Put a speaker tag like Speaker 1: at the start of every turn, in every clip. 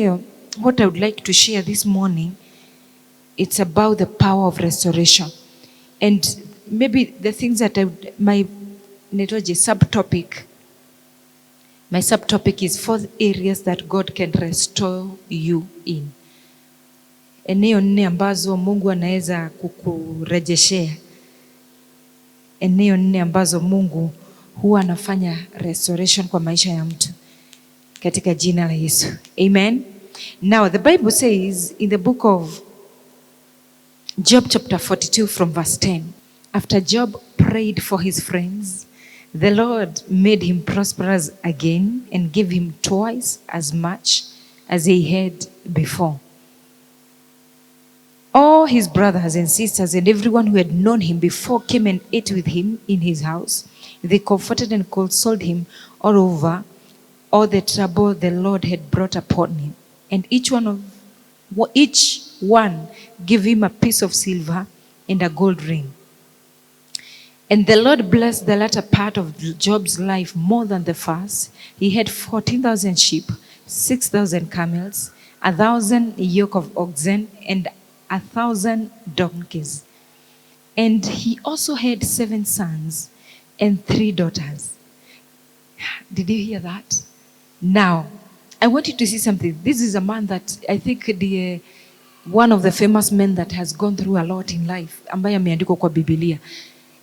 Speaker 1: What I would like to share this morning, it's about the power of restoration. And maybe the things that my subtopic is 4 areas that God can restore you in. Eneo 4 ambazo Mungu anaweza kukurejeshea. Eneo 4 ambazo Mungu huwa anafanya restoration kwa maisha ya mtu. Katika jina la Yesu. Amen. Now the Bible says in the book of Job chapter 42 from verse 10, after Job prayed for his friends, the Lord made him prosperous again and gave him twice as much as he had before. All his brothers and sisters and everyone who had known him before came and ate with him in his house. They comforted and consoled him all over all the trouble the Lord had brought upon him. And each one gave him a piece of silver and a gold ring. And the Lord blessed the latter part of Job's life more than the first. He had 14,000 sheep, 6,000 camels, 1,000 yoke of oxen, and 1,000 donkeys. And he also had 7 sons and 3 daughters. Did you hear that? Now, I want you to see something. This is a man that I think one of the famous men that has gone through a lot in life, ambaye ameandikwa kwa Biblia.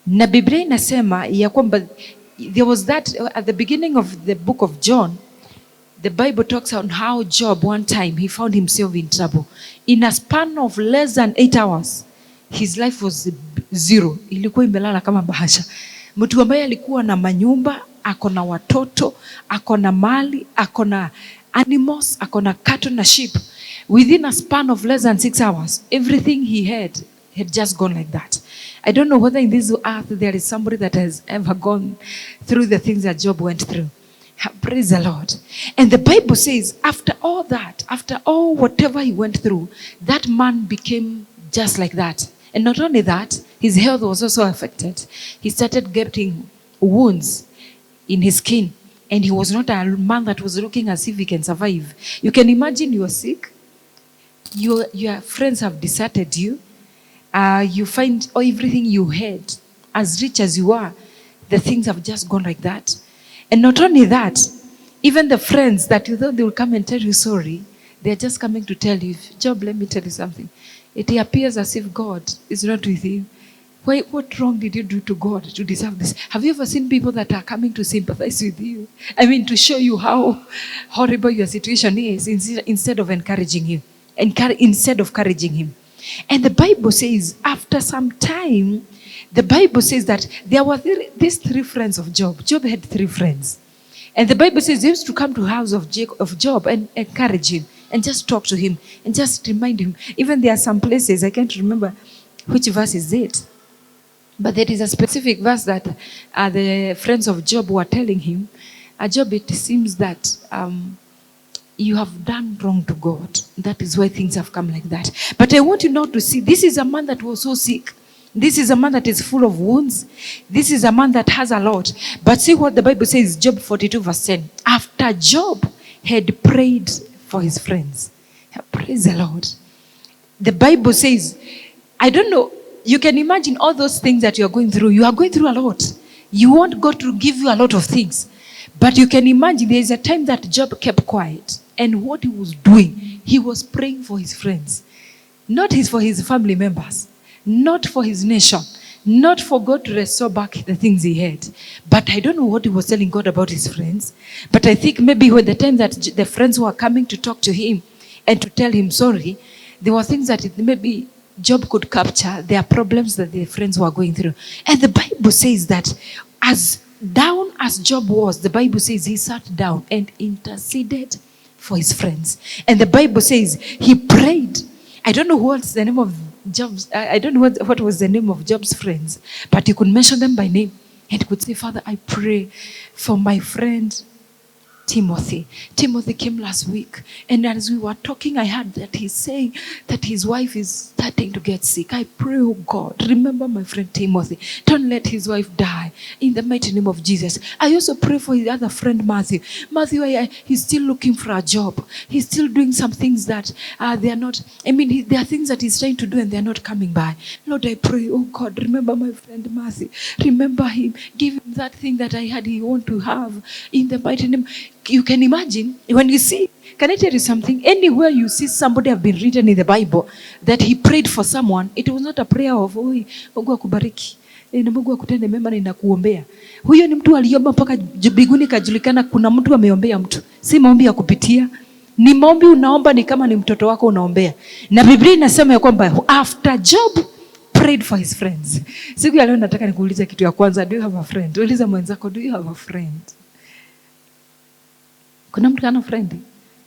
Speaker 1: Na Biblia inasema ya kwamba there was that at the beginning of the book of John, the Bible talks on how Job one time he found himself in trouble. In a span of less than 8 hours, his life was zero. Ilikuwa imelala kama bahasha. Mtu ambaye alikuwa na manyumba, akona watoto, akona mali, akona animals, akona cattle na sheep. Within a span of less than 6 hours, everything he had just gone like that. I don't know whether in this earth there is somebody that has ever gone through the things that Job went through. Praise the Lord. And the Bible says, after all that, after all whatever he went through, that man became just like that. And not only that, his health was also affected. He started getting wounds in his skin. And he was not a man that was looking as if he can survive. You can imagine you are sick. Your friends have deserted you. You find everything you had, as rich as you are, the things have just gone like that. And not only that, even the friends that you thought they will come and tell you sorry, they're just coming to tell you, Job, let me tell you something. It appears as if God is not with you. What wrong did you do to God to deserve this? Have you ever seen people that are coming to sympathize with you? I mean, to show you how horrible your situation is instead of encouraging you, instead of encouraging him. And the Bible says, after some time, the Bible says that there were these 3 friends of Job. Job had 3 friends. And the Bible says they used to come to the house of Job and encourage him and just talk to him and just remind him. Even there are some places, I can't remember which verse is it. But there is a specific verse that the friends of Job were telling him, Job, it seems that you have done wrong to God. That is why things have come like that. But I want you now to see, this is a man that was so sick. This is a man that is full of wounds. This is a man that has a lot. But see what the Bible says, Job 42 verse 10. After Job had prayed for his friends. Praise the Lord. The Bible says, I don't know, you can imagine all those things that you are going through. You are going through a lot. You want God to give you a lot of things. But you can imagine there is a time that Job kept quiet. And what he was doing, he was praying for his friends. Not for his family members. Not for his nation. Not for God to restore back the things he had. But I don't know what he was telling God about his friends. But I think maybe when the time that the friends were coming to talk to him and to tell him sorry, there were things that maybe Job could capture, their problems that their friends were going through. And the Bible says that as down as Job was, the Bible says he sat down and interceded for his friends. And the Bible says he prayed. I don't know what's the name of Job's, I don't know what was the name of Job's friends, but he could mention them by name and could say, Father, I pray for my friend Timothy. Timothy came last week, and as we were talking, I heard that he's saying that his wife is starting to get sick. I pray, oh God, remember my friend Timothy. Don't let his wife die in the mighty name of Jesus. I also pray for his other friend Matthew. Matthew, he's still looking for a job. He's still doing some things that they are not, there are things that he's trying to do and they're not coming by. Lord, I pray, oh God, remember my friend Matthew. Remember him. Give him that thing that I had he want to have in the mighty name. You can imagine when you see, can I tell you something? Anywhere you see somebody have been written in the Bible that he prayed for someone, it was not a prayer of Mungu akubariki, na Mungu akutende mema na ninakuombea. Huyo ni mtu aliomba mpaka mbinguni kajulikana kuna mtu ameombea mtu. Si maombi ya kupitia. Ni maombi unaomba ni kama ni mtoto wako unaombea. Na Biblia inasema ya kwamba after Job prayed for his friends. Siku ya leo nataka nikuulize kitu ya kwanza, do you have a friend? Uliza mwenzako, do you have a friend? Kuna mtu ana friend?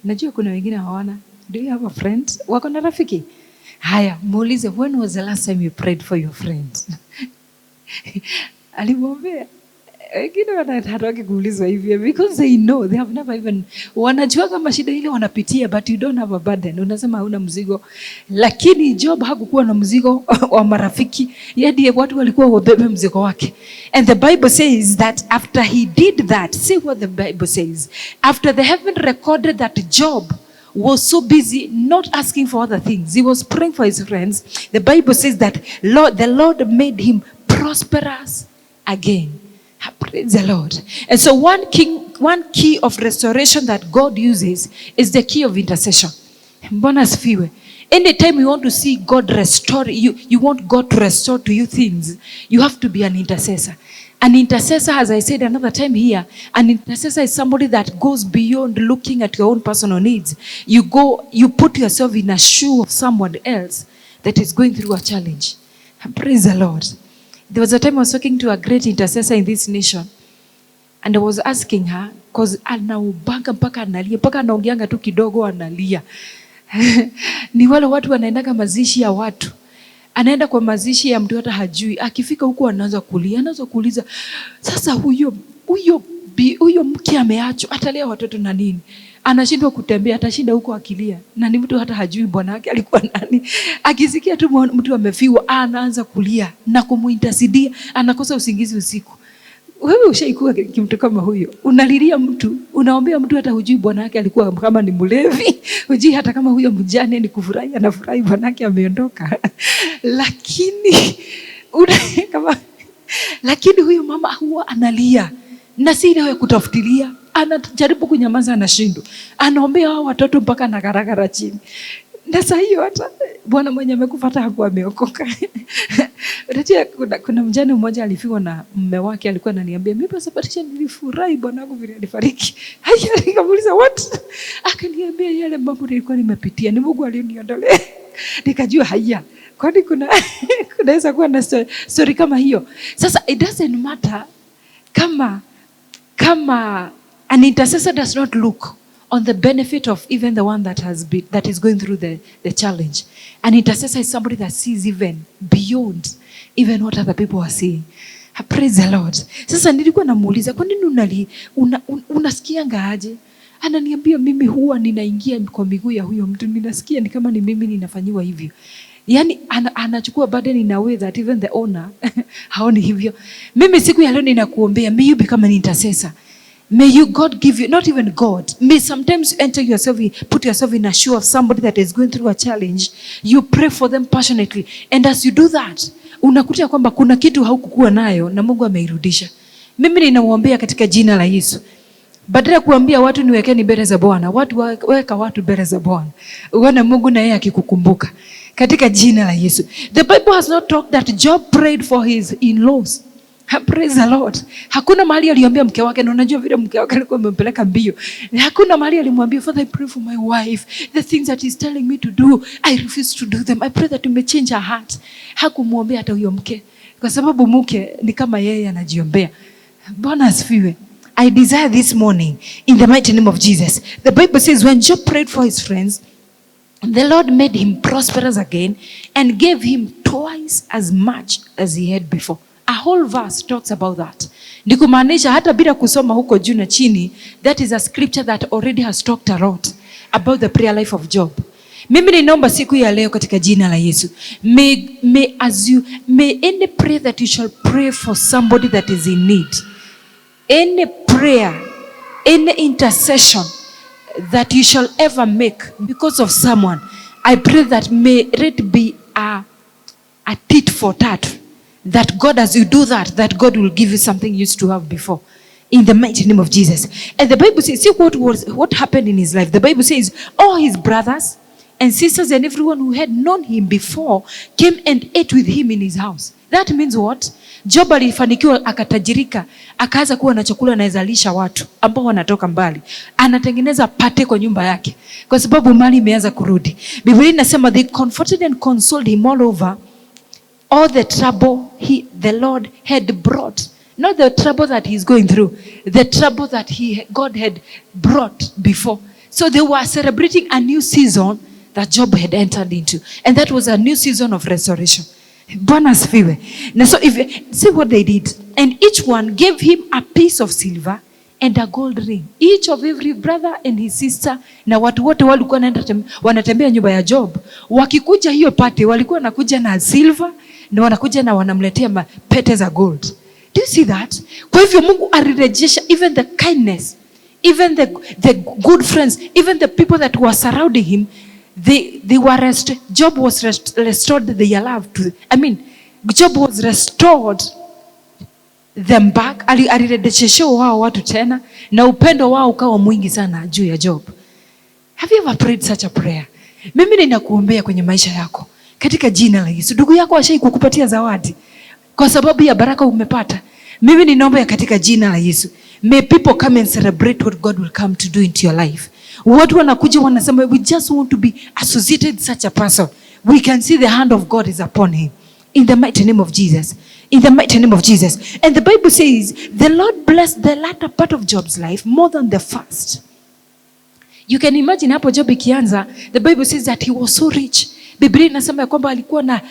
Speaker 1: Najua kuna wengine hawana. Do you have a friend? Wako na rafiki? Haya, muulize, when was the last time you prayed for your friend? Alimwombea. Wengine wanataka kuulizwa hivyo because they know they have never even, wanajua kama shida ile wanapitia, but you don't have a burden. Unasema hauna mzigo. Lakini Job hakukuwa na mzigo wa marafiki. Yeye watu walikuwa wabebe mzigo wake. And the Bible says that after he did that, see what the Bible says. After the heaven recorded that Job was so busy not asking for other things, he was praying for his friends. The Bible says that the Lord made him prosperous again. Praise the Lord. And so one key of restoration that God uses is the key of intercession. Mbona asifiwe. Anytime you want to see God restore you want God to restore to you things, you have to be an intercessor. An intercessor, as I said another time here, an intercessor is somebody that goes beyond looking at your own personal needs. You put yourself in a shoe of someone else that is going through a challenge. Praise the Lord. There was a time I was talking to a great intercessor in this nation, and I was asking her, because anaubanga mpaka analia, mpaka anaongeanga tu kidogo analia. Ni wale watu wanaendaga mazishi ya watu. Anaenda kwa mazishi ya mtu hata hajui. Akifika huko anaanza kulia, anaanza kuuliza, sasa huyo mke ameachwa, atalea watoto na nini? Anashindwa kutembea, atashinda huko akilia. Na ni mtu hata hajui bwana wake alikuwa nani. Akisikia tu mtu amefiwa, anaanza kulia na kumuintasidia, anakosa usingizi usiku. Wewe ushaikuwa kimtu kama huyo? Unalilia mtu, unaombea mtu hata hujui bwana wake alikuwa kama ni mlevi, hujui hata kama huyo mjane ni kufurahi anafurahi bwana wake ameondoka. Lakini huyo mama huwa analia. Na si ile ya kutafutilia, anajaribu kunyamaza, anashindwa. Anaombea hao watoto mpaka anagaragara chini. Na sasa hiyo hata bwana mwenye amekufa hata hakuwa ameokoka. Unajua kuna mjane mmoja alifiwa na mume wake, alikuwa ananiambia, mimi basi Patriciah nilifurahi bwana wangu vile alifariki. Haya, nikamuuliza what? Akaniambia yale mambo nilikuwa nimepitia, ni Mungu aliniondolea. Nikajua haya, kwani kunaweza kuwa na story kama hiyo. Sasa it doesn't matter kama an intercessor does not look on the benefit of even the one that is going through the challenge. An intercessor is somebody that sees even beyond even what other people are seeing. Praise the Lord. Sasa nilikuwa namuuliza, kwa nini unasikianga aje? Ananiambia, mimi huwa ninaingia kwa miguu ya huyo mtu, ninasikia ni kama ni mimi ninafanyiwa hivyo. Yani anachukua burden in a way that even the owner haoni hivyo. Mimi siku ya leo ninakuombea, may you become an intercessor. May God give you, not even God, may sometimes put yourself in a shoe of somebody that is going through a challenge. You pray for them passionately. And as you do that, unakuta kwamba kuna kitu haukukuwa nayo na Mungu ameirudisha. Mimi ninawaombea katika jina la Yesu. Badala kuambia watu niwekeni mbele za Bwana, weka watu mbele za Bwana. Uone Mungu na yeye akikukumbuka. Katika jina la Yesu. The Bible has not talked that Job prayed for his in-laws. Praise the Lord. Hakuna mahali aliambia mke wake, na unajua vile mke wake alikuwa amempeleka mbio. Hakuna mahali alimwambia, Father, I pray for my wife. The things that he's telling me to do, I refuse to do them. I pray that you may change her heart. Hakumwombea hata huyo mke. Kwa sababu mke ni kama yeye anajiombea. Bwana asifiwe. I desire this morning in the mighty name of Jesus. The Bible says when Job prayed for his friends, the Lord made him prosperous again and gave him twice as much as he had before. A whole verse talks about that. Ni kumaanisha hata bila kusoma huko juu na chini, that is a scripture that already has talked a lot about the prayer life of Job. Mimi ninaomba siku ya leo katika jina la Yesu, may any prayer that you shall pray for somebody that is in need, any prayer, any intercession that you shall ever make because of someone, I pray that may it be a tit for tat. That God, as you do that God will give you something you used to have before. In the mighty name of Jesus. And the Bible says, see what happened in his life. The Bible says, all his brothers and sisters and everyone who had known him before came and ate with him in his house. That means what? Job alifanikiwa akatajirika, akaanza kuwa na chakula anawezalisha watu ambao wanatoka mbali. Anatengeneza pate kwa nyumba yake kwa sababu mali imeanza kurudi. Biblia inasema they comforted and consoled him all over all the trouble the Lord had brought. Not the trouble that he's going through, the trouble that God had brought before. So they were celebrating a new season that Job had entered into. And that was a new season of restoration. Bwana asifiwe. Now so see what they did. And each one gave him a piece of silver and a gold ring. Each of every brother and his sister, na watu wote walikuwa wanatembea nyumba ya Job. Wakikuja hiyo party, walikuwa wanakuja na silver, na wanakuja na wanamletea pete za gold. Do you see that? Kwa hivyo Mungu alirejesha even the kindness, even the good friends, even the people that were surrounding him, they were Job was restored their love to. Job was restored them back. Alirejesha wao watu tena na upendo wao ukawa mwingi sana juu ya Job. Have you ever prayed such a prayer? Mimi ninakuombea kwenye maisha yako katika jina la Yesu. Ndugu yako ashai kukupatia zawadi kwa sababu ya baraka umepata. Mimi ninaomba katika jina la Yesu, may people come and celebrate what God will come to do into your life. Watu wanakuja wanasema, we just want to be associated with such a person. We can see the hand of God is upon him. In the mighty name of Jesus. In the mighty name of Jesus. And the Bible says, the Lord blessed the latter part of Job's life more than the first. You can imagine hapo Job ikianza, the Bible says that he was so rich. Biblia inasema ya kwamba alikuwa na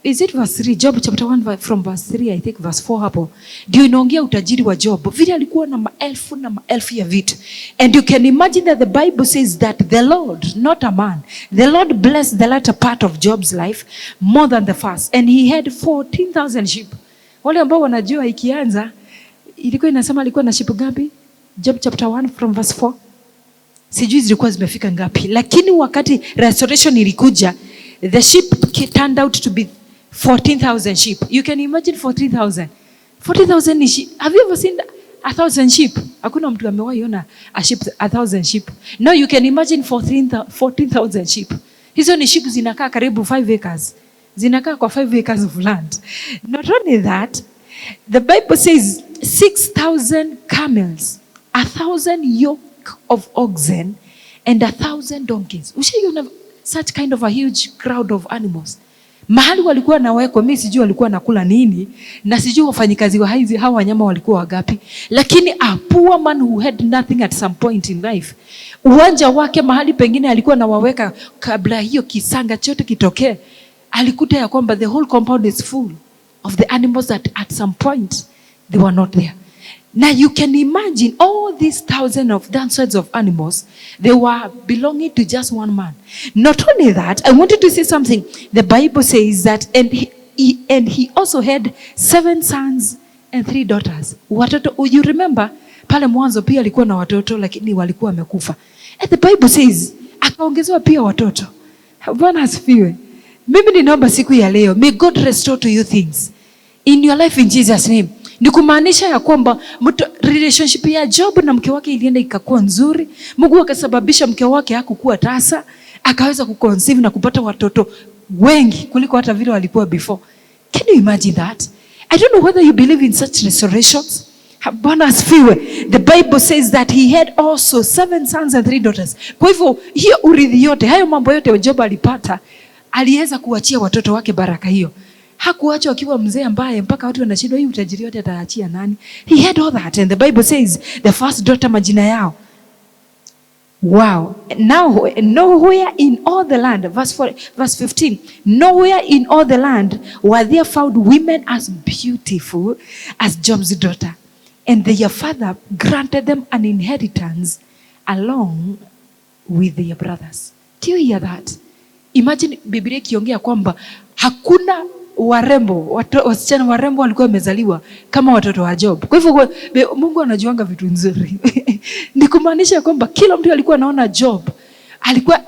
Speaker 1: is it verse 3? Job chapter 1 from verse 3, I think verse 4 hapo. Ndio inaongea utajiri wa Job. Vile alikuwa na maelfu na maelfu ya vitu. And you can imagine that the Bible says that the Lord, not a man, the Lord blessed the latter part of Job's life more than the first. And he had 14,000 sheep. Wale ambao wanajua ikianza, ilikuwa inasema alikuwa na sheep ngapi? Job chapter 1 from verse 4. Sijui zilikuwa zimefika ngapi. Lakini wakati restoration ilikuja, the sheep turned out to be 14,000 sheep. You can imagine 14,000. 40,000 is sheep. Have you ever seen 1,000 sheep? Hakuna mtu amewahi ona a sheep 1,000 sheep. No, you can imagine 14,000 sheep. Hizo ni sheep zinakaa karibu 5 acres. Zinakaa kwa 5 acres of land. Not only that, the Bible says 6,000 camels, 1,000 yoke of oxen, and 1,000 donkeys. Ushaona such kind of a huge crowd of animals. Mahali walikuwa na weko, mimi sijui walikuwa nakula nini, na sijui wafanyikazi wa hawa wanyama walikuwa wagapi, lakini a poor man who had nothing at some point in life, uwanja wake mahali pengine alikuwa na waweka kabla hiyo kisanga chote kitokee, alikuta ya kwamba the whole compound is full of the animals that at some point they were not there. Now you can imagine all these thousands of animals, they were belonging to just one man. Not only that, I wanted to say something. The Bible says that, and he also had 7 sons and 3 daughters. Watoto, you remember, pale mwanzo pia alikuwa na watoto lakini walikuwa wamekufa. And the Bible says, akaongezewa pia watoto. Bwana asifiwe. Mimi ninaomba siku ya leo, may God restore to you things in your life in Jesus' name. Ni kumaanisha ya kwamba relationship ya Job na mke wake ilienda ikakuwa nzuri. Mungu akasababisha mke wake hakukuwa tasa, akaweza kuconceive na kupata watoto wengi kuliko hata vile walikuwa before. Can you imagine that? I don't know whether you believe in such restorations. Bwana asifiwe. The Bible says that he had also 7 sons and 3 daughters. Kwa hivyo hiyo urithi yote, hayo mambo yote Job alipata, aliweza kuachia watoto wake baraka hiyo. Hakuacha akiwa mzee ambaye mpaka watu wanashindwa hii utajiri wote ataachia nani. He had all that, and the Bible says the first daughter majina yao. Wow. Now nowhere in all the land, verse 15, nowhere in all the land were there found women as beautiful as Job's daughter. and their father granted them an inheritance along with their brothers. Do you hear that? Imagine Biblia ikiongea kwamba hakuna warembo, wasichana warembo walikuwa wamezaliwa kama watoto wa Job. Kwa hivyo Mungu anajuanga vitu nzuri. Ni kumaanisha kwamba kila mtu alikuwa anaona Job. Alikuwa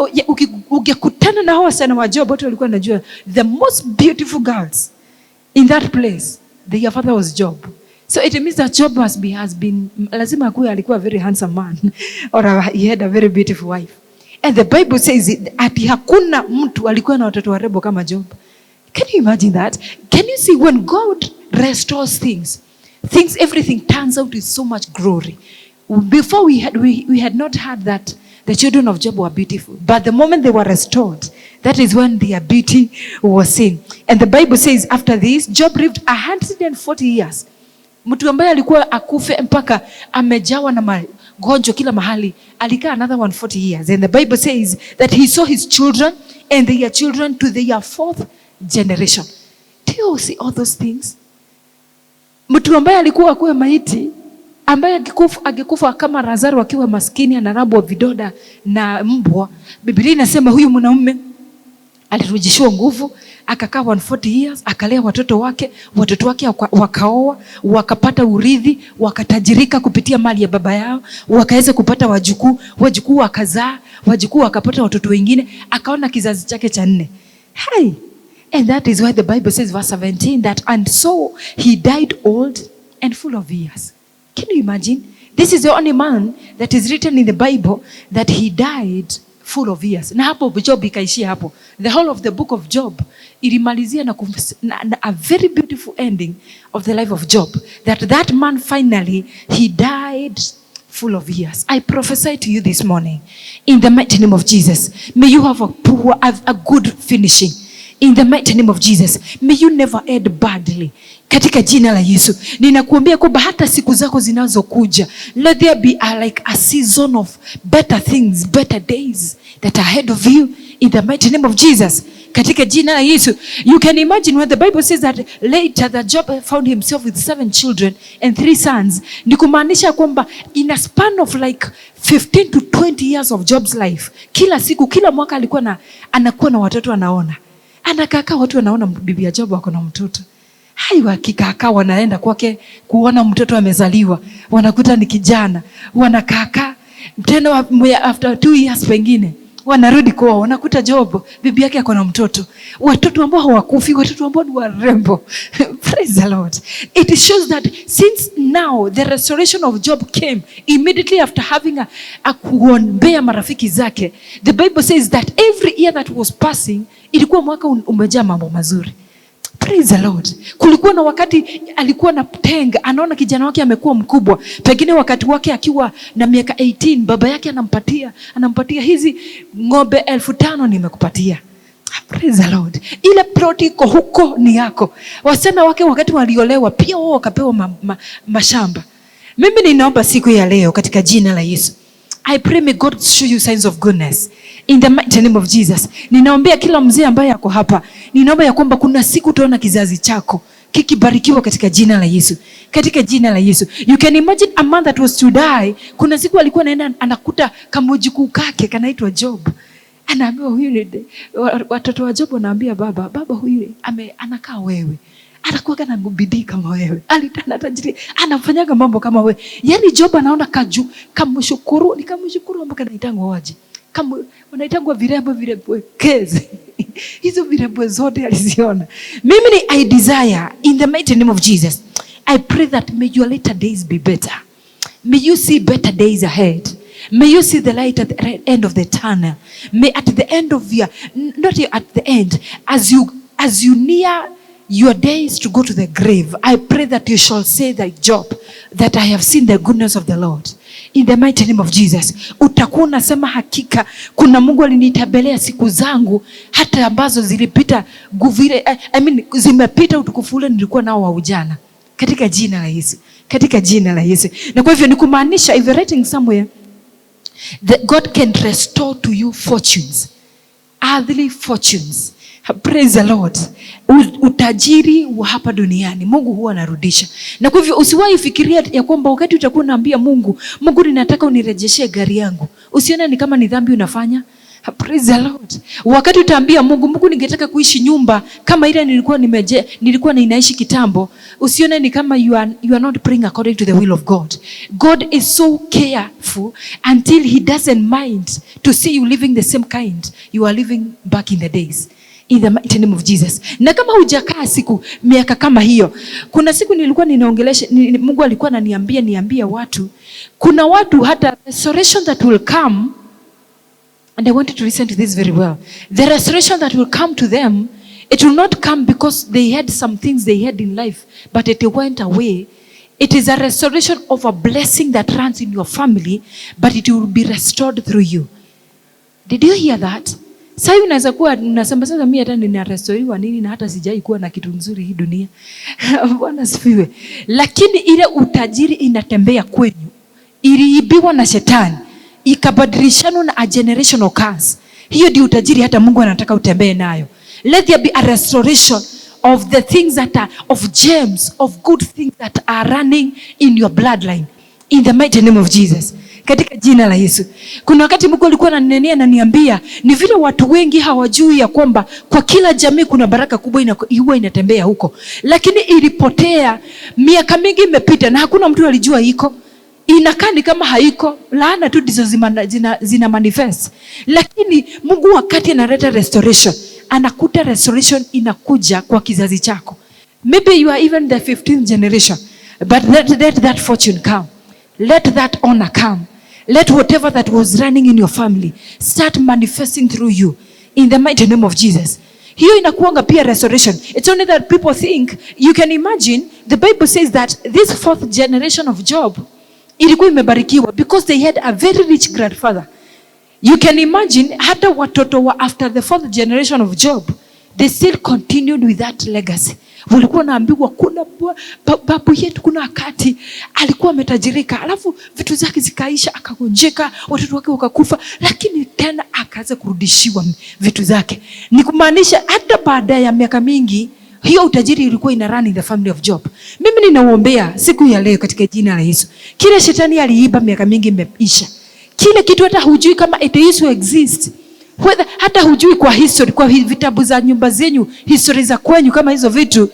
Speaker 1: ukikutana na hao wasichana wa Job, watu walikuwa wanajua the most beautiful girls in that place, their father was Job. So it means that Job has been lazima kuwa alikuwa a very handsome man or he had a very beautiful wife. And the Bible says ati hakuna mtu alikuwa na watoto warembo kama Job. Can you imagine that? Can you see when God restores things, everything turns out with so much glory. Before we had not heard that the children of Job were beautiful, but the moment they were restored, that is when their beauty was seen. And the Bible says after this, Job lived 140 years. Mtu ambaye alikuwa akufe mpaka amejawa na magonjwa kila mahali, alikaa another 140 years. And the Bible says that he saw his children and their children to their fourth generation. Do you see all those things? Mtu ambaye alikuwa akuwe maiti, ambaye angekufa kama Lazaro akiwa maskini anarabwa vidoda na mbwa, Biblia inasema huyu mwanaume alirudishiwa nguvu, akakaa 140 years, akalea watoto wake wakaoa, wakapata urithi, wakatajirika kupitia mali ya baba yao, wakaweza kupata wajukuu wakazaa, wajukuu wakapata watoto wengine, akaona kizazi chake cha 4. Hey, and that is why the Bible says verse 17 that and so he died old and full of years. Can you imagine? This is the only man that is written in the Bible that he died full of years. Na hapo Job ikaishia hapo. The whole of the book of Job ilimalizia na a very beautiful ending of the life of Job. That man finally, he died full of years. I prophesy to you this morning in the mighty name of Jesus. May you have a good finishing. In the mighty name of Jesus. May you never end badly. Katika jina la Yesu. Ninakuambia kwamba hata siku zako zinazokuja, let there be like a season of better things, better days that are ahead of you in the mighty name of Jesus. Katika jina la Yesu. You can imagine when the Bible says that later that Job found himself with 7 children and 3 sons. Ni kumaanisha kwamba in a span of like 15 to 20 years of Job's life, kila siku, kila mwaka alikuwa anakuwa na watoto anaona. Anakaa watu wanaona bibi ya Job wako na mtoto. Hai wakikaa wanaenda kwake kuona mtoto amezaliwa. Wanakuta ni kijana. Wanakaa tena after 2 years pengine wanarudi kwao, wanakuta Job bibi yake ako na mtoto. Watoto ambao hawakufi, watoto ambao ni warembo. Praise the Lord. It shows that since now the restoration of Job came immediately after having a kuombea marafiki zake. The Bible says that every year that was passing, ilikuwa mwaka umejaa mambo mazuri. Praise the Lord. Kulikuwa na wakati alikuwa na tenga, anaona kijana wake amekuwa mkubwa. Pengine wakati wake akiwa na miaka 18, baba yake anampatia hizi ng'ombe 5,000 nimekupatia. Praise the Lord. Ile ploti iko huko ni yako. Wasichana wake wakati waliolewa pia wao wakapewa mashamba. Mimi ninaomba siku ya leo katika jina la Yesu, I pray may God show you signs of goodness in the mighty name of Jesus. Ninaombea kila mzee ambaye yako hapa, ninaomba ya kwamba kuna siku utaona kizazi chako kikibarikiwa katika jina la Yesu. Katika jina la Yesu. You can imagine a man that was to die. Kuna siku alikuwa anaenda anakuta kamojukuu kake kanaitwa Job. Anaambiwa huyu, watoto wa Job wanaambia baba huyu anakaa wewe. Anakuwa kana bidii kama wewe. Alitana tajiri, anafanyaga mambo kama wewe. Yaani Job anaona kamshukuru, ni kamshukuru ambao kanaitangwa waje. Kama wanaitangwa virembo keze. Hizo virembo zote aliziona. Mimi ni I desire in the mighty name of Jesus. I pray that may your later days be better. May you see better days ahead. May you see the light at the end of the tunnel. May at the end of your, not at the end, as you near your days to go to the grave, I pray that you shall say like Job, that I have seen the goodness of the Lord. In the mighty name of Jesus. Utakuwa unasema hakika kuna Mungu alinitembelea siku zangu hata ambazo zilipita guvile, zimepita utukufu ule nilikuwa nao wa ujana. Katika jina la Yesu. Katika jina la Yesu. Na kwa hivyo ni kumaanisha, if you're writing somewhere, that God can restore to you fortunes, earthly fortunes. Praise the Lord. Utajiri wa hapa duniani Mungu huwa anarudisha. Na kwa hivyo usiwahi fikiria ya kwamba wakati utakuwa unaambia Mungu, Mungu ninataka unirejeshe gari yangu, usione ni kama ni dhambi unafanya. Praise the Lord. Wakati utaambia Mungu, Mungu ningetaka kuishi nyumba kama ile nilikuwa ninaishi kitambo, usione ni kama you are not praying according to the will of God. God is so careful until he doesn't mind to see you living the same kind you are living back in the days. In the mighty name of Jesus. Na kama hujakaa miaka kama hiyo, kuna siku nilikuwa ninaongelesha, Mungu alikuwa ananiambia watu, kuna watu hata restoration that will come, and I want you to listen to this very well. The restoration that will come to them, it will not come because they had some things they had in life, but it went away. It is a restoration of a blessing that runs in your family, but it will be restored through you. Did you hear that? Sasa hivi unaweza kuwa unasema sasa mimi hata ninarestoriwa nini na hata sijai kuwa na kitu nzuri hii dunia. Bwana sifiwe. Lakini ile utajiri inatembea kwenu, iliibiwa na shetani, ikabadilishana na a generational curse. Hiyo ndio utajiri hata Mungu anataka utembee nayo. Let there be a restoration of the things that are of gems, of good things that are running in your bloodline, in the mighty name of Jesus. Katika jina la Yesu. Kuna wakati Mungu alikuwa ananenea na niambia, ni vile watu wengi hawajui ya kwamba kwa kila jamii kuna baraka kubwa huwa inatembea huko. Lakini ilipotea, miaka mingi imepita na hakuna mtu alijua iko. Inakaa ni kama haiko, laana tu ndizo zina manifest. Lakini Mungu wakati analeta restoration, anakuta restoration inakuja kwa kizazi chako. Maybe you are even the 15th generation, but let that fortune come. Let that honor come. Let whatever that was running in your family start manifesting through you in the mighty name of Jesus. Hiyo inakuanga pia restoration. It's only that people think, you can imagine, the Bible says that this 4th generation of Job ilikuwa imebarikiwa because they had a very rich grandfather. You can imagine, hata watoto wa after the 4th generation of Job, they still continued with that legacy. Walikuwa naambiwa kuna babu yetu kuna wakati alikuwa ametajirika, alafu vitu zake zikaisha, akagonjeka, watoto wake wakakufa, lakini tena akaanza kurudishiwa vitu zake. Ni kumaanisha hata baada ya miaka mingi hiyo utajiri ilikuwa ina run in the family of Job. Mimi ninaombea siku ya leo katika jina la Yesu, kile shetani aliiba miaka mingi imeisha. Kile kitu hata hujui kama it is to exist. Hata hujui kwa history, kwa vitabu za nyumba zenyu, history za kwenyu kama hizo vitu,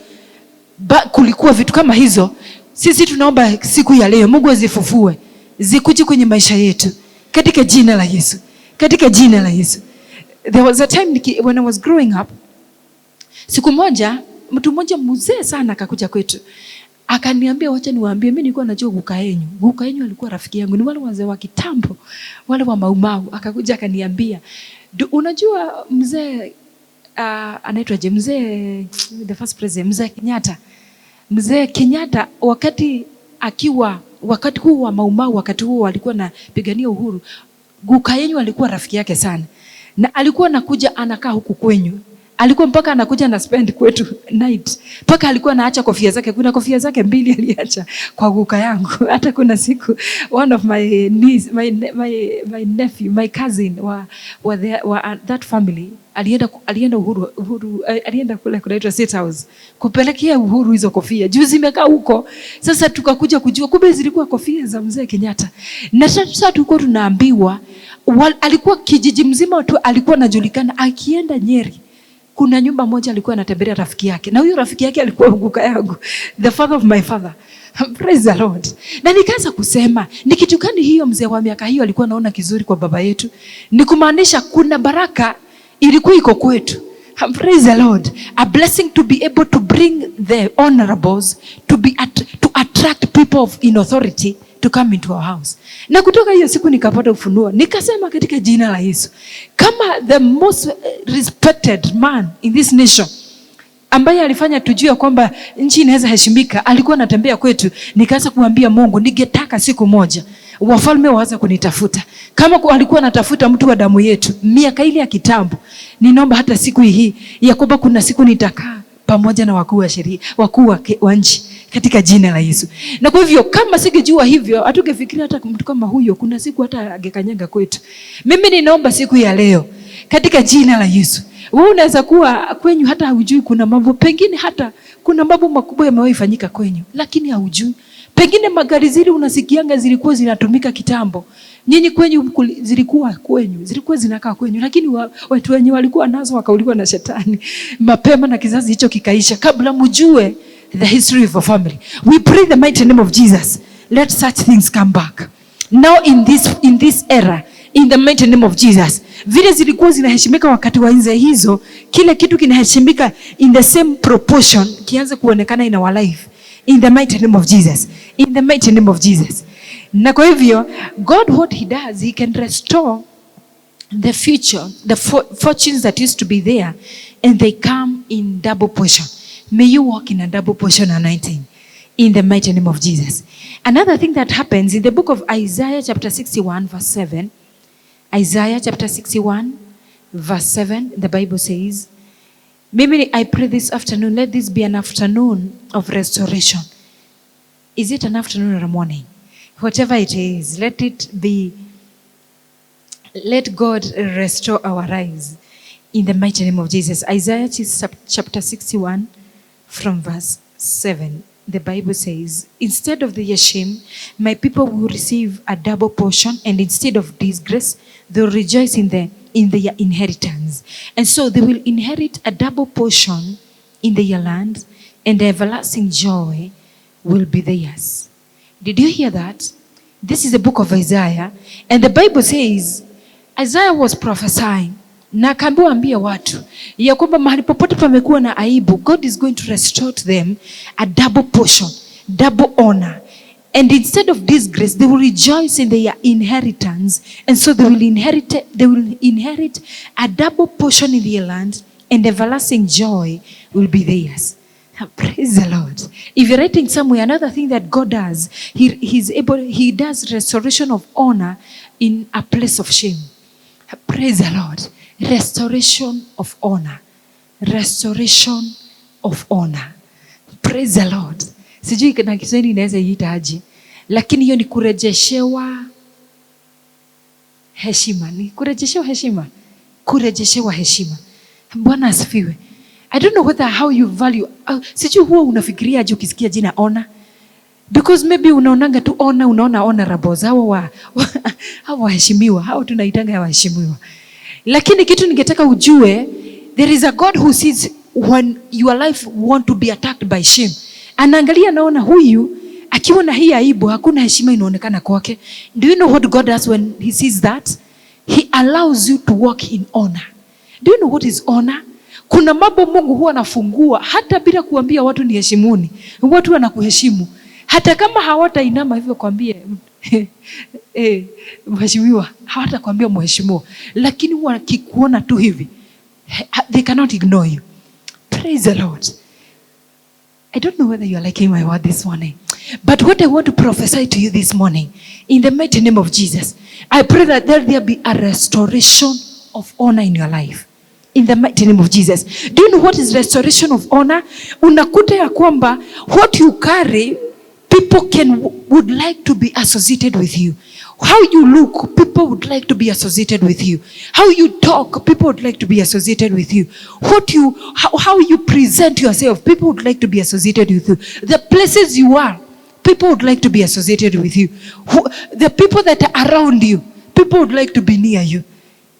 Speaker 1: kulikuwa vitu kama hizo. Sisi tunaomba siku ya leo Mungu azifufue, zikuje kwenye maisha yetu katika jina la Yesu. Katika jina la Yesu. There was a time when I was growing up, siku moja mtu mmoja mzee sana akakuja kwetu. Akaniambia, wacha niwaambie, mimi nilikuwa najua guka yenu. Guka yenu alikuwa rafiki yangu, ni wale wazee wa kitambo, wale wa maumau. Akakuja akaniambia, unajua mzee anaitwa mzee the first president, mzee Kenyatta. Mzee Kenyatta wakati huu wa maumau, wakati huu alikuwa anapigania uhuru, guka yenu alikuwa rafiki yake sana. Na alikuwa anakuja anakaa huku kwenyu. Alikuwa mpaka anakuja na spend kwetu night. Mpaka alikuwa anaacha kofia zake. Kuna kofia zake 2 aliacha kwa guka yangu. Hata kuna siku one of my niece, my nephew, my cousin that family alienda Uhuru alienda kule kunaitwa State House kupelekea Uhuru hizo kofia. Juzi zimekaa huko. Sasa tukakuja kujua kumbe zilikuwa kofia za mzee Kenyatta. Na sasa tulikuwa tunaambiwa alikuwa kijiji mzima tu alikuwa anajulikana, akienda Nyeri kuna nyumba moja alikuwa anatembelea rafiki yake, na huyo rafiki yake alikuwa guka yangu, the father of my father. Praise the Lord. Na nikaanza kusema, ni kitu gani hiyo mzee wa miaka hiyo alikuwa anaona kizuri kwa baba yetu? Ni kumaanisha kuna baraka ilikuwa iko kwetu. Praise the Lord. A blessing to be able to bring the honorables, to attract people in authority to come into our house. Na kutoka hiyo siku nikapata ufunuo. Nikasema katika jina la Yesu, kama the most respected man in this nation, ambaye alifanya tujue kwamba nchi inaweza heshimika, alikuwa anatembea kwetu, nikaanza kuambia Mungu, ningetaka siku moja wafalme waanze kunitafuta. Kama alikuwa anatafuta mtu wa damu yetu miaka ile ya kitambo, ninaomba hata siku hii ya kwamba kuna siku nitakaa pamoja na wakuu wa sheria, wakuu wa nchi katika jina la Yesu. Na kwa hivyo kama singejua hivyo, hatugefikiria hata mtu kama huyo kuna siku hata angekanyaga kwetu. Mimi ninaomba siku ya leo katika jina la Yesu, Wewe unaweza kuwa kwenyu hata hujui kuna mambo, pengine hata kuna mambo makubwa yamewahi fanyika kwenyu, lakini haujui. Pengine magari zile unasikianga zilikuwa zinatumika kitambo. Nyinyi kwenyu zilikuwa zinakaa kwenyu, lakini watu wenye walikuwa nazo wakauliwa na shetani mapema na kizazi hicho kikaisha kabla mjue the history of a family. We pray the mighty name of Jesus. Let such things come back. Now in this era, in the mighty name of Jesus. Vile zilikuwa zinaheshimika wakati wa enzi hizo, kile kitu kinaheshimika in the same proportion kianze kuonekana in our life. In the mighty name of Jesus. In the mighty name of Jesus. Na kwa hivyo, God what he does, he can restore the future, the fortunes that used to be there, and they come in double portion. May you walk in a double portion anointing. In the mighty name of Jesus. Another thing that happens in the book of Isaiah chapter 61 verse 7. Isaiah chapter 61 verse 7, the Bible says, maybe I pray this afternoon, let this be an afternoon of restoration. Is it an afternoon or a morning? Whatever it is, let God restore our lives in the mighty name of Jesus. Isaiah chapter 61 from verse 7. The Bible says, instead of the shame, my people will receive a double portion, and instead of disgrace, they will rejoice in their inheritance. And so they will inherit a double portion in their land, and the everlasting joy will be theirs. Did you hear that? This is the book of Isaiah, and the Bible says, Isaiah was prophesying, na akaambiwa ambia watu ya kwamba mahali popote pamekuwa na aibu, God is going to restore to them a double portion, double honor. And instead of disgrace, they will rejoice in their inheritance. And so they will inherit a double portion in their land, and everlasting joy will be theirs. Praise the Lord. If you're writing somewhere, another thing that God does, he does restoration of honor in a place of shame. Praise the Lord. Restoration of honor. Restoration of honor. Praise the Lord. Sijui na Kiswahili inaweza iita aje, lakini hiyo ni kurejeshewa heshima. Ni kurejeshewa heshima. Kurejeshewa heshima. Bwana asifiwe. I don't know how you value. Sijui huwa unafikiria aje ukisikia jina honor. Because maybe unaonanga tu honor, unaona honorables, hao waheshimiwa, hao tunaitanga ya waheshimiwa. Lakini kitu ningetaka ujue, there is a God who sees when your life want to be attacked by shame. Anaangalia naona huyu akiwa na hii aibu, hakuna heshima inaonekana kwake. Do you know what God does when he sees that? He allows you to walk in honor. Do you know what is honor? Kuna mambo Mungu huwa anafungua hata bila kuambia watu ni heshimuni. Watu wanakuheshimu. Hata kama hawatainama hivyo kwambie mheshimiwa, hawatakwambia mheshimiwa, lakini wakikuona tu hivi, they cannot ignore you. Praise the Lord. I don't know whether you are liking my word this morning, but what I want to prophesy to you this morning, in the mighty name of Jesus, I pray that there be a restoration of honor in your life. In the mighty name of Jesus. Do you know what is restoration of honor? Unakuta ya kwamba what you carry, people would like to be associated with you. How you look, people would like to be associated with you. How you talk, people would like to be associated with you. How you present yourself, people would like to be associated with you. The places you are, people would like to be associated with you. The people that are around you, people would like to be near you.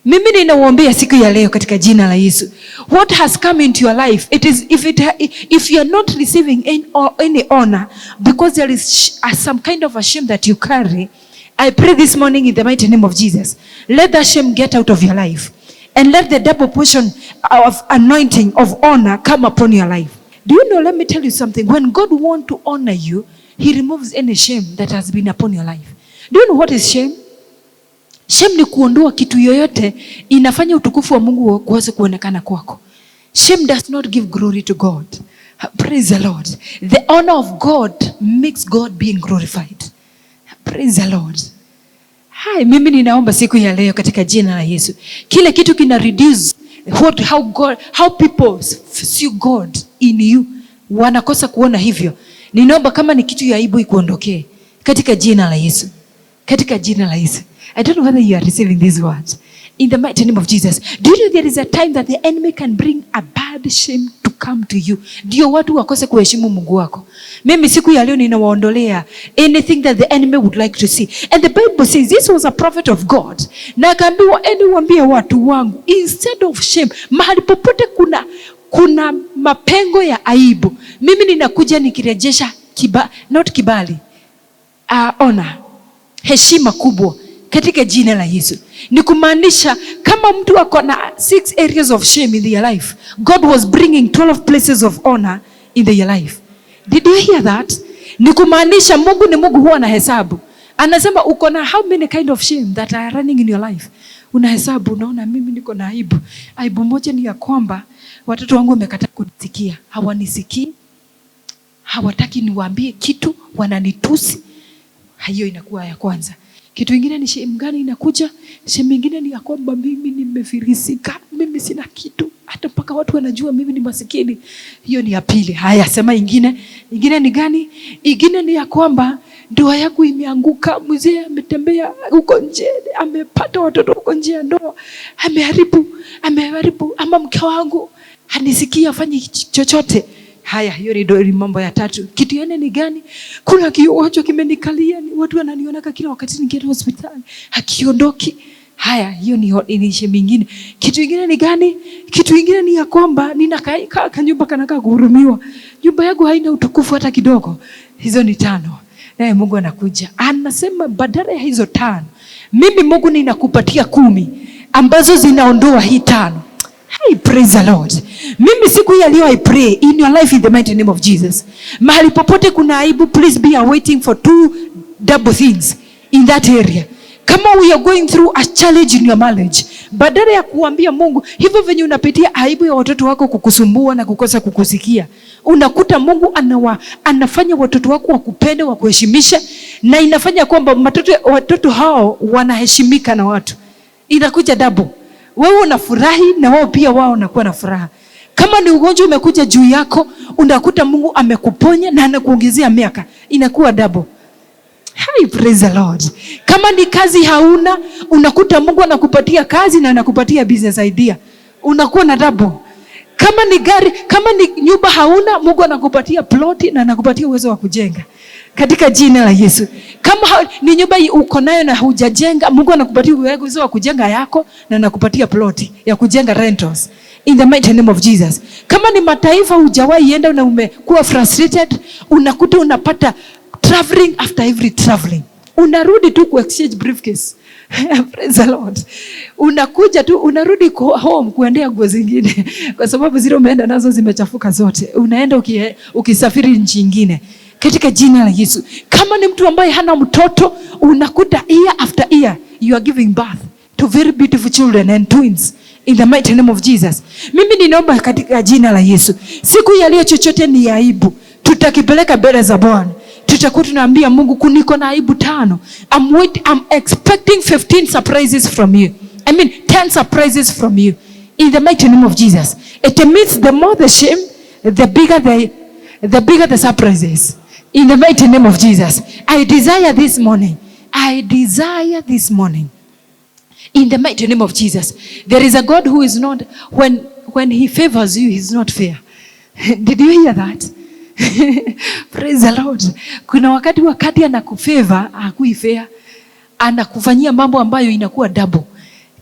Speaker 1: Mimi ninawaombea siku ya leo katika jina la Yesu. What has come into your life, it is if you are not receiving any honor because there is some kind of a shame that you carry, I pray this morning in the mighty name of Jesus, let that shame get out of your life, and let the double portion of anointing of honor come upon your life. Do you know, let me tell you something, when God wants to honor you, he removes any shame that has been upon your life. Do you know what is shame? Shame ni kuondoa kitu yoyote inafanya utukufu wa Mungu uweze kuonekana kwako. Shame does not give glory to God. Praise the Lord. The honor of God makes God being glorified. Praise the Lord. Hai, mimi ninaomba siku ya leo katika jina la Yesu, kile kitu kina reduce how people see God in you, wanakosa kuona hivyo. Ninaomba kama ni kitu ya aibu ikuondokee katika jina la Yesu. Katika jina la Yesu. I don't know whether you are receiving these words. In the mighty name of Jesus. Do you know there is a time that the enemy can bring a bad shame to come to you? Ndio watu wakose kuheshimu Mungu wako. Mimi siku ya leo ninawaondolea anything that the enemy would like to see. And the Bible says this was a prophet of God. Na akaambiwa waambie watu wangu, instead of shame, mahali popote kuna mapengo ya aibu, mimi ninakuja nikirejesha kibali, honor, heshima kubwa katika jina la Yesu. Ni kumaanisha kama mtu ako na 6 areas of shame in their life, God was bringing 12 places of honor in their life. Did you hear that? Ni kumaanisha Mungu ni Mungu huwa anahesabu. Anasema uko na how many kind of shame that are running in your life. Unahesabu, unaona mimi niko na aibu. Aibu moja ni ya kwamba watoto wangu wamekataa kunisikia. Hawanisikii. Hawataki niwaambie kitu, wananitusi. Hiyo inakuwa ya kwanza. Kitu kingine ni shame gani inakuja? Shame nyingine ni ya kwamba mimi nimefilisika, mimi sina kitu, hata mpaka watu wanajua mimi ni masikini. Hiyo ni ya pili. Haya, sema ingine. Ingine ni gani? Ingine ni ya kwamba ndoa yangu imeanguka, mzee ametembea huko nje, amepata watoto huko nje ya ndoa, ameharibu, ama mke wangu hanisikia, afanye chochote. Haya, hiyo ni mambo ya tatu. Kitu yene ni gani? Kuna kiwacho kimenikalia, ni watu wananiona kila wakati nikienda hospitali, hakiondoki. Haya, hiyo ni shame nyingine. Kitu kingine ni gani? Kitu kingine ni ya kwamba ninakaa kanyumba kanakaa kuhurumiwa. Nyumba yangu haina utukufu hata kidogo. Hizo ni 5. Naye Mungu anakuja. Anasema badala ya hizo 5, mimi Mungu ninakupatia 10 ambazo zinaondoa hii 5. I praise the Lord. Mimi siku ya leo I pray in your life in the mighty name of Jesus. Mahali popote kuna aibu, please be awaiting for 2 double things in that area. Kama we are going through a challenge in your marriage, badala ya kuambia Mungu, hivyo venye unapitia aibu ya watoto wako kukusumbua na kukosa kukusikia, unakuta Mungu anafanya watoto wako wakupende, wakuheshimisha, na inafanya kwamba watoto hao wanaheshimika na watu. Inakuja double. Wewe unafurahi na wao pia wao wanakuwa na furaha. Kama ni ugonjwa umekuja juu yako, unakuta Mungu amekuponya na anakuongezea miaka. Inakuwa double. Hi, praise the Lord. Kama ni kazi hauna, unakuta Mungu anakupatia kazi na anakupatia business idea. Unakuwa na double. Kama ni gari, kama ni nyumba hauna, Mungu anakupatia ploti na anakupatia uwezo wa kujenga. Katika jina la Yesu. Kama ni nyumba uko nayo na hujajenga, Mungu anakupatia uwezo wa kujenga yako na anakupatia ploti ya kujenga rentals. In the mighty name of Jesus. Kama ni mataifa hujawahi enda na umekuwa frustrated, unakuta unapata traveling after every traveling. Unarudi tu ku exchange briefcase. Praise the Lord. Unakuja tu, unarudi home kuendea nguo zingine kwa sababu zile umeenda nazo zimechafuka zote. Unaenda ukisafiri nchi nyingine. Katika jina la Yesu. Kama ni mtu ambaye hana mtoto, unakuta year after year you are giving birth to very beautiful children and twins. In the mighty name of Jesus. Mimi ninaomba katika jina la Yesu, siku ya leo chochote ni aibu, tutakipeleka mbele za Bwana. Tutakuwa tunaambia Mungu, kuniko na aibu 5. I'm expecting 15 surprises from you. 10 surprises from you. In the mighty name of Jesus. It means the more the shame, the bigger the surprises. In the mighty name of Jesus. I desire this morning. In the mighty name of Jesus. There is a God who is not, when he favors you, he's not fair. Did you hear that? Praise the Lord. Kuna wakati anakufavor, hakui fair. Anakufanyia mambo ambayo inakuwa double.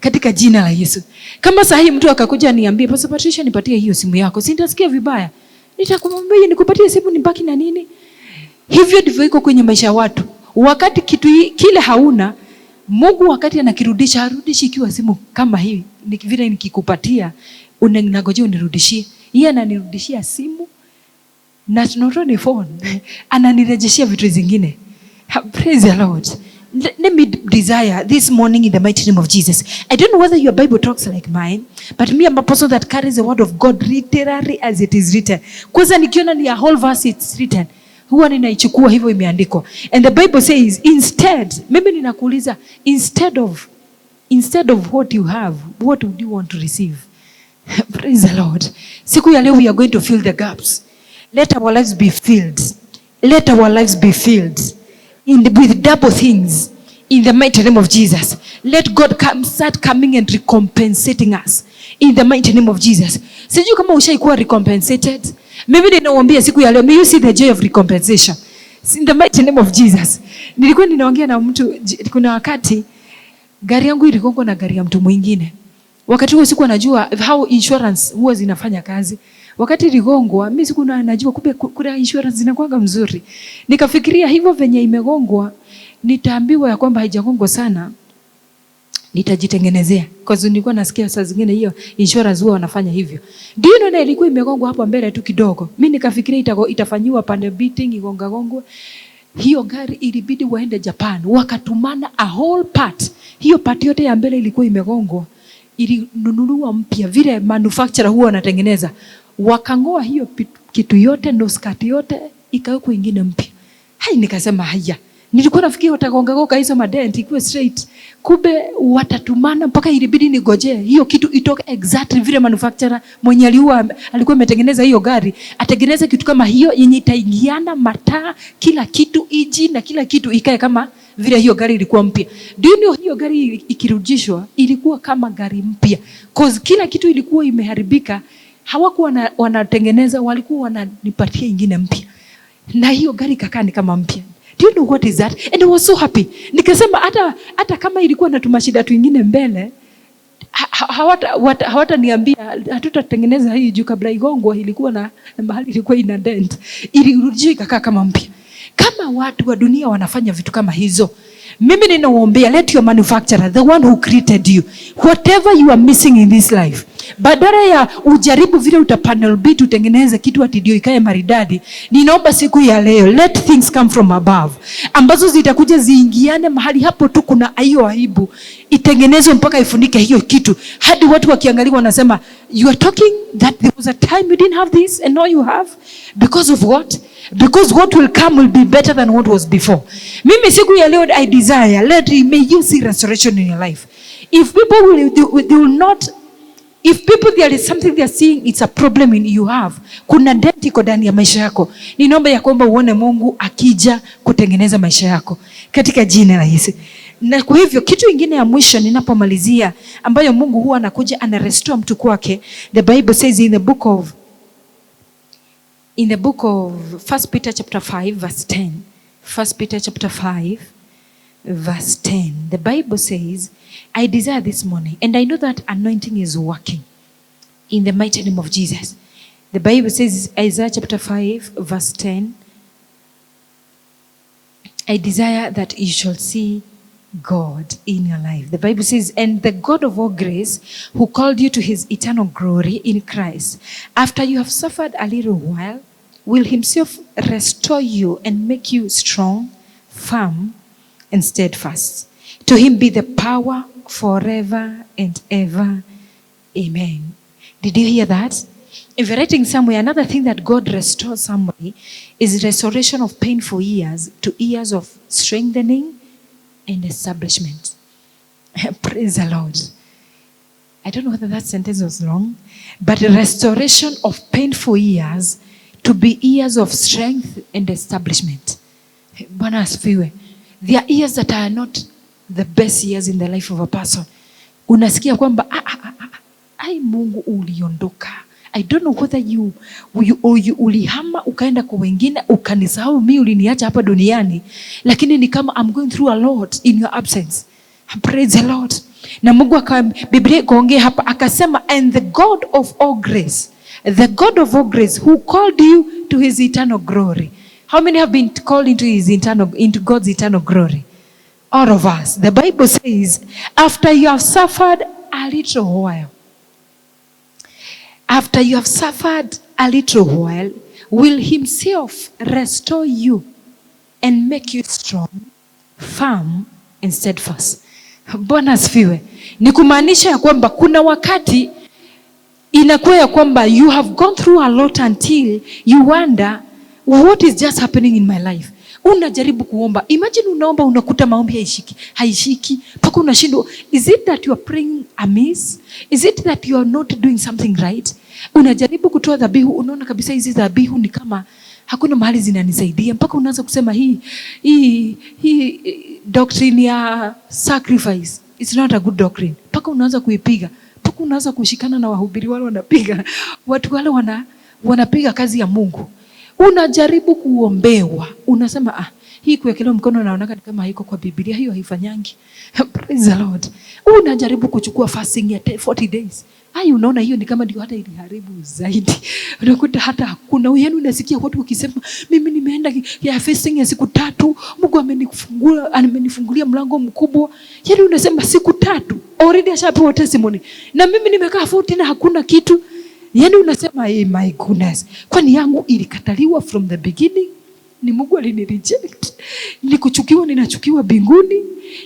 Speaker 1: Katika jina la Yesu. Kama sahi mtu akakuja niambie, Pastor Patricia nipatie hiyo simu yako, sitasikia vibaya. Nitakumwambia nikupatie simu nibaki na nini? Hivyo ndivyo iko kwenye maisha ya watu. Wakati kitu kile hauna, Mungu wakati anakirudisha, harudishi ikiwa simu kama hii. Vile nikikupatia, unangojea unirudishie. Yeye ananirudishia simu na not only phone. Ananirejeshia vitu zingine. Praise the Lord. Let me desire this morning in the mighty name of Jesus. I don't know whether your Bible talks like mine, but me I'm a person that carries the word of God literally as it is written. Kwanza nikiona ni a whole verse it's written, huwa ninaichukua hivyo imeandikwa. And the Bible says instead, mimi ninakuuliza, instead of what you have, what would you want to receive? Praise the Lord. Siku ya leo we are going to fill the gaps. Let our lives be filled. With double things in the mighty name of Jesus. Let God start coming and recompensating us in the mighty name of Jesus. Sijui kama ushaikuwa recompensated. Mimi ninawaambia siku ya leo, may you see the joy of recompensation in the mighty name of Jesus. Nilikuwa ninaongea na mtu, kuna wakati gari yangu iligongwa na gari ya mtu mwingine. Wakati huo sikuwa najua how insurance huwa zinafanya kazi. Wakati iligongwa, mimi sikuwa najua kumbe kuna insurance zinakuwa mzuri. Nikafikiria hivyo venye imegongwa, nitaambiwa ya kwamba haijagongwa sana, nitajitengenezea. Kwa sababu nilikuwa nasikia saa zingine hiyo insurance huwa wanafanya hivyo. Ndio na ilikuwa imegongwa hapo mbele tu kidogo. Mimi nikafikiria itafanywa pande beating igongagongwe. Hiyo gari ilibidi waende Japan, wakatumana a whole part. Hiyo part yote ya mbele ilikuwa imegongwa, ilinunuliwa mpya vile manufacturer huwa wanatengeneza. Wakangoa hiyo kitu yote, noskati yote, ikawekwa ingine mpya. Hai, nikasema haya. Nilikuwa nafikiri watagonga hizo madent ikuwe straight. Kumbe watatumana mpaka ilibidi nigojee hiyo kitu itoke exactly vile manufacturer mwenye alikuwa ametengeneza hiyo gari atengeneza kitu kama hiyo yenye itaingiana mataa, kila kitu iji na kila kitu ikae kama vile hiyo gari ilikuwa mpya. Ndio hiyo gari ikirudishwa ilikuwa kama gari mpya. Cause kila kitu ilikuwa imeharibika. Hawakuwa wanatengeneza, walikuwa wananipatia ingine mpya. Na hiyo gari kakani kama mpya. Do you know what is that? And I was so happy. Nikasema hata kama ilikuwa na tumashida tuingine mbele, hawata niambia hatutatengeneza hii juu kabla igongwa ilikuwa na mahali ilikuwa ina dent. Ilirudishwa ikakaa kama mpya. Kama watu wa dunia wanafanya vitu kama hizo, mimi ninawaombea, let your manufacturer, the one who created you, whatever you are missing in this life, badala ya ujaribu vile utapanel beat utengeneze kitu ati ndio ikae maridadi, ninaomba siku ya leo, let things come from above, ambazo zitakuja ziingiane mahali hapo tu kuna hiyo aibu, itengenezwe mpaka ifunike hiyo kitu, hadi watu wakiangalia wanasema, you are talking that there was a time you didn't have this and now you have, because of what? Because what will come will be better than what was before. Mimi siku ya leo I desire, may you see restoration in your life. If people they will not, if people there is something they are seeing it's a problem in you have, kuna dent iko ndani ya maisha yako, ninaomba ya kwamba uone Mungu akija kutengeneza maisha yako katika jina la Yesu. Na kwa hivyo kitu kingine ya mwisho ninapomalizia ambayo Mungu huwa anakuja ana restore mtu kwake, the Bible says in the book of 1 Peter chapter 5 verse 10. 1 Peter chapter 5 verse 10. The Bible says, I desire this morning, and I know that anointing is working in the mighty name of Jesus. The Bible says, Isaiah chapter 5 verse 10, I desire that you shall see God in your life. The Bible says, and the God of all grace, who called you to his eternal glory in Christ, after you have suffered a little while, will himself restore you and make you strong, firm, and steadfast. To him be the power forever and ever. Amen. Did you hear that? If you're writing somewhere, another thing that God restores somebody is restoration of painful years to years of strengthening and establishment. Praise the Lord. I don't know whether that sentence was long, but restoration of painful years to be years of strength and establishment. Bwana asifiwe. There are years that are not the best years in the life of a person. Unasikia kwamba ai Mungu uliondoka. I don't know whether you ulihama ukaenda kwa wengine ukanisahau mimi uliniacha hapa duniani, lakini ni kama I'm going through a lot in your absence. Praise the Lord. Na Mungu Biblia ikaongea hapa akasema, and the God of all grace, the God of all grace who called you to his eternal glory. How many have been called into God's eternal glory? All of us. The Bible says, after you have suffered a little while, after you have suffered a little while, will himself restore you and make you strong, firm, and steadfast. Bwana asifiwe. Ni kumaanisha ya kwamba kuna wakati inakuwa ya kwamba you have gone through a lot until you wonder, what is just happening in my life? Unajaribu kuomba. Imagine unaomba unakuta maombi haishiki. Paka unashindwa, is it that you are praying amiss? Is it that you are not doing something right? Unajaribu kutoa dhabihu, unaona kabisa hizi dhabihu ni kama hakuna mahali zinanisaidia. Mpaka unaanza kusema hii doctrine ya sacrifice It's not a good doctrine. Paka unaanza kuipiga. Paka unaanza kushikana na wahubiri wale wanapiga. Watu wale wanapiga kazi ya Mungu. Unajaribu kuombewa. Unasema hii kuwekelewa mkono naona kama haiko kwa Biblia, hiyo haifanyangi. Praise the Lord. Unajaribu kuchukua fasting ya 40 days. Unaona hiyo ni kama ndio hata iliharibu zaidi. Unakuta hata hakuna. Yaani unasikia watu wakisema mimi nimeenda ya fasting ya siku 3, Mungu amenifungulia mlango mkubwa. Yaani unasema siku 3 already ashapewa testimony. Na mimi nimekaa 40 na hakuna kitu. Yaani unasema my goodness. Kwani yangu ilikataliwa from the beginning? Ni Mungu alinireject. Nikuchukiwa, ninachukiwa mbinguni.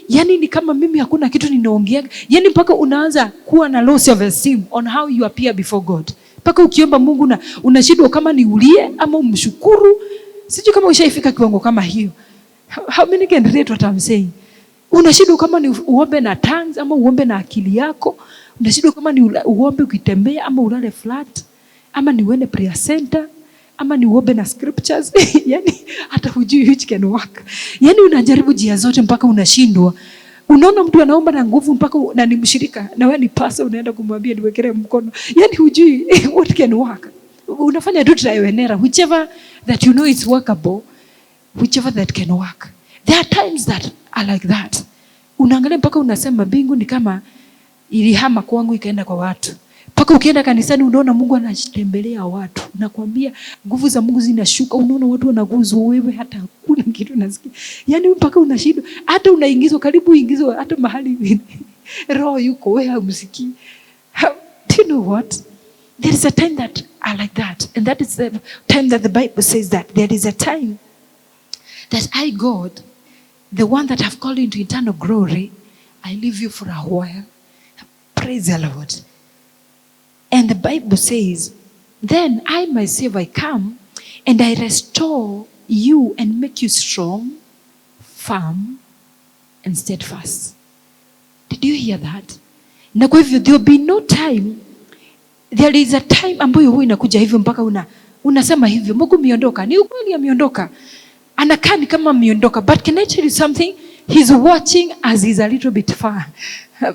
Speaker 1: Yaani ni kama mimi hakuna kitu ninaongea. Yaani mpaka unaanza kuwa na low self esteem on how you appear before God. Mpaka ukiomba Mungu na unashindwa kama ni ulie ama umshukuru. Sijui kama ushaifika kiwango kama hiyo. How many can relate what I'm saying? Unashindwa kama ni uombe na tongues ama uombe na akili yako. Unashindwa kama ni uombe ukitembea ama ulale flat ama ni uende prayer center ama ni uombe na scriptures. Yaani hata hujui which can work. Yaani unajaribu njia zote mpaka unashindwa. Unaona mtu anaomba na nguvu mpaka na ni mshirika na wewe ni pastor unaenda kumwambia niwekelee mkono. Yaani hujui what can work. Unafanya tu trial and error, whichever that you know is workable, whichever that can work. There are times that are like that. Unaangalia mpaka unasema mbingu ni kama ilihama kwangu ikaenda kwa watu. Paka ukienda kanisani unaona Mungu anatembelea watu. Nakwambia nguvu za Mungu zinashuka, unaona watu wanaguzwa, wewe hata hakuna kitu unasikia. Yaani mpaka unashindwa, hata unaingizwa karibu uingizwe hata mahali roho yuko wewe humsikii. Do you know what? There is a time that are like that, and that is the time that the Bible says that there is a time that I, God, the one that have called you into eternal glory, I leave you for a while. Praise the Lord. And the Bible says, then I myself I come and I restore you and make you strong, firm, and steadfast. Did you hear that? Na kwa hivyo there will be no time. There is a time ambayo huwa inakuja hivyo mpaka unasema hivyo, Mungu miondoka. Ni ukweli amiondoka. Anakaa ni kama miondoka. But can I tell you something? He's watching as he's a little bit far.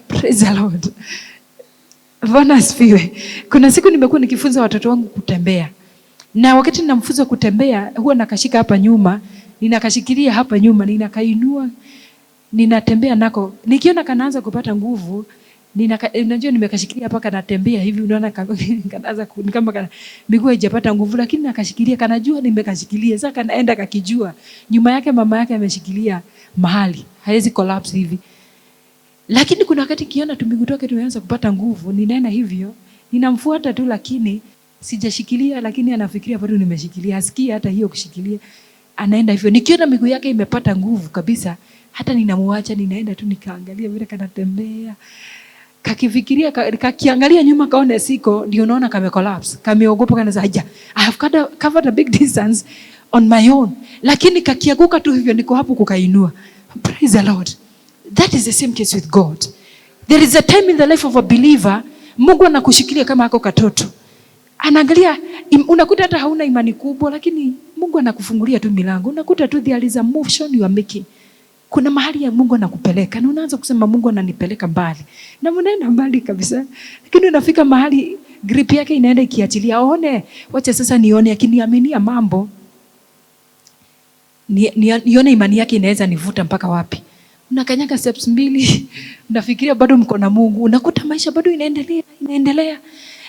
Speaker 1: Praise the Lord. Bwana asifiwe. Kuna siku nimekuwa nikifunza watoto wangu kutembea. Na wakati ninamfunza kutembea, huwa nakashika hapa nyuma, ninakashikilia hapa nyuma, ninakainua, ninatembea nako. Nikiona kanaanza kupata nguvu, unajua nimekashikilia hapa kanatembea hivi, unaona kanaanza kama miguu haijapata nguvu, lakini nakashikilia, kanajua nimekashikilia. Sasa kanaenda kakijua. Nyuma yake mama yake ameshikilia mahali. Haiwezi collapse hivi. Lakini kuna wakati kiona tumiguu toke tumeanza kupata nguvu, ninaenda hivyo, ninamfuata tu lakini sijashikilia, lakini anafikiria bado nimeshikilia. Asikia hata hiyo kushikilia. Anaenda hivyo. Nikiona miguu yake imepata nguvu kabisa, hata ninamuacha, ninaenda tu nikaangalia vile kanatembea. Kakifikiria, kakiangalia nyuma kaone siko, ndio unaona kame collapse. Kameogopa kana zaja. I have covered a big distance on my own. Lakini kakiaguka tu hivyo niko hapo kukainua. Praise the Lord. That is the same case with God. There is a time in the life of a believer, Mungu anakushikilia kama hako katoto. Anaangalia, unakuta hata hauna imani kubwa, lakini Mungu anakufungulia tu milango. Unakuta tu there is a motion you are making. Kuna mahali ya Mungu anakupeleka. Na unaanza kusema Mungu ananipeleka mbali. Na mnaenda mbali kabisa. Lakini unafika mahali grip yake inaenda ikiachilia. Aone, wacha sasa nione akiniaminia mambo. Nione imani yake inaweza nivuta mpaka wapi. Unakanyaga steps 2, unafikiria bado mko na Mungu, unakuta maisha bado inaendelea.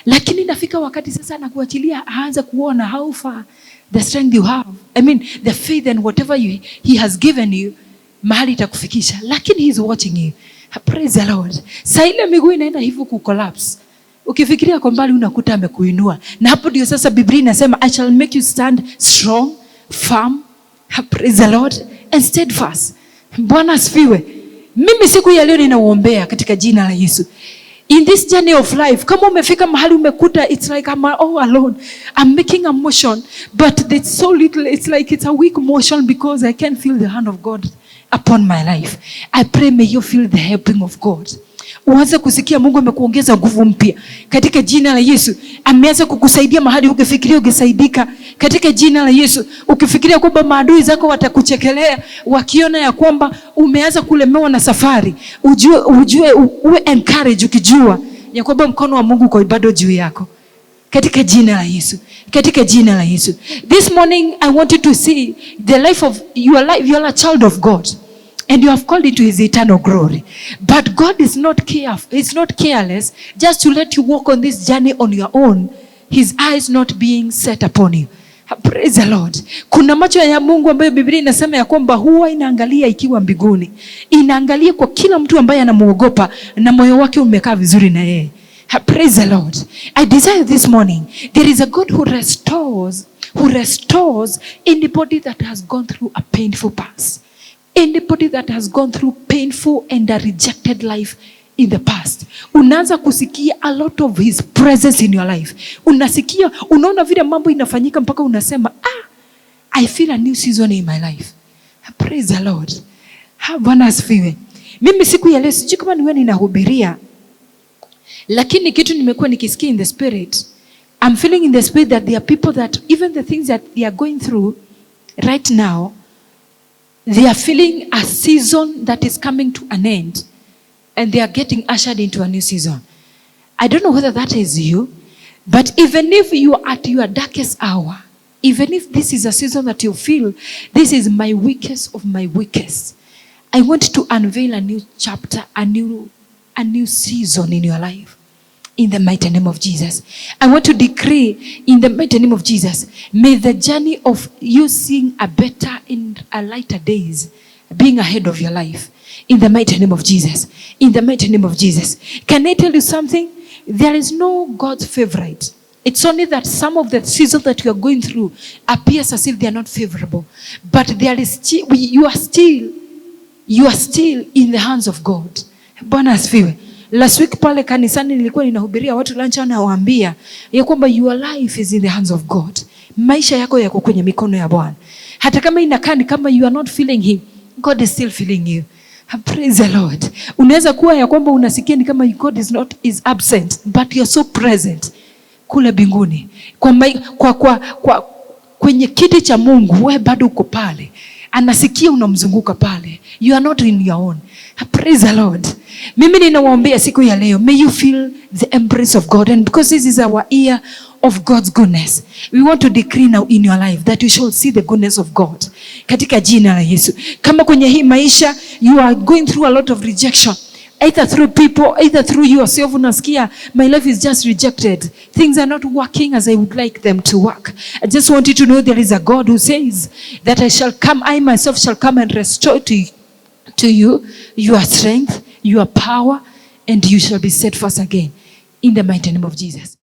Speaker 1: Lakini nafika wakati sasa anakuachilia, aanza kuona how far the strength you have. I mean, the faith and whatever he has given you, mahali itakufikisha. Lakini he's watching you. Praise the Lord. Sasa ile miguu inaenda hivyo ku collapse. Ukifikiria kwa mbali unakuta amekuinua. Na hapo ndio sasa Biblia inasema I shall make you stand strong, firm, praise the Lord, and steadfast. Bwana asifiwe. Mimi siku ya leo ninauombea katika jina la Yesu. In this journey of life, kama umefika mahali umekuta it's like I'm all alone. I'm making a motion, but it's so little. It's like it's a weak motion because I can't feel the hand of God upon my life. I pray may you feel the helping of God. Uanze kusikia Mungu amekuongeza nguvu mpya katika jina la Yesu. Ameanza kukusaidia mahali ukifikiria ungesaidika katika jina la Yesu. Ukifikiria kwamba maadui zako watakuchekelea wakiona ya kwamba umeanza kulemewa na safari, ujue uwe encourage ukijua ya kwamba mkono wa Mungu uko bado juu yako katika jina la Yesu. Katika jina la Yesu. This morning I want you to see the life of your life. You are a child of God. And you have called into his eternal glory. But God is not careless just to let you walk on this journey on your own. His eyes not being set upon you. Praise the Lord. Kuna macho ya Mungu ambayo Biblia inasema ya kwamba huwa inaangalia ikiwa mbinguni. Inaangalia kwa kila mtu ambaye anamuogopa na moyo wake umekaa vizuri na yeye. Praise the Lord. I desire this morning, there is a God who restores anybody that has gone through a painful past. Anybody that has gone through painful and a rejected life in the past. Unaanza kusikia a lot of his presence in your life. Unasikia, unaona vile mambo inafanyika mpaka unasema, I feel a new season in my life. Praise the Lord. Bwana asifiwe. Mimi siku ya leo sijui kama niwe ninahubiria, lakini kitu nimekuwa nikisikia in the spirit. I'm feeling in the spirit that there are people that even the things that they are going through right now, they are feeling a season that is coming to an end and they are getting ushered into a new season. I don't know whether that is you, but even if you are at your darkest hour, even if this is a season that you feel, this is my weakest of my weakest, I want to unveil a new chapter, a new season in your life. In the mighty name of Jesus. I want to decree in the mighty name of Jesus, may the journey of you seeing a better and a lighter days being ahead of your life. In the mighty name of Jesus. In the mighty name of Jesus. Can I tell you something? There is no God's favorite. It's only that some of the seasons that you are going through appears as if they are not favorable. But there is still, you are still in the hands of God. Bwana asifiwe. Last week pale kanisani nilikuwa ninahubiria watu lunch, nawaambia ya kwamba your life is in the hands of God. Maisha yako yako kwenye mikono ya Bwana. Hata kama inakaa kama you are not feeling him, God is still feeling you. Praise the Lord. Unaweza kuwa ya kwamba unasikia ni kama God is absent, but you are so present kule mbinguni. Kwenye kiti cha Mungu wewe bado uko pale. Anasikia unamzunguka pale. You are not in your own. Praise the Lord. Mimi ninawaombea siku ya leo, may you feel the embrace of God, and because this is our year of God's goodness, we want to decree now in your life that you shall see the goodness of God katika jina la Yesu. Kama kwenye hii maisha you are going through a lot of rejection, either through people, either through yourself, unasikia my life is just rejected, things are not working as I would like them to work. I just want you to know there is a God who says that I myself shall come and restore to you your strength, your power, and you shall be set first again in the mighty name of Jesus.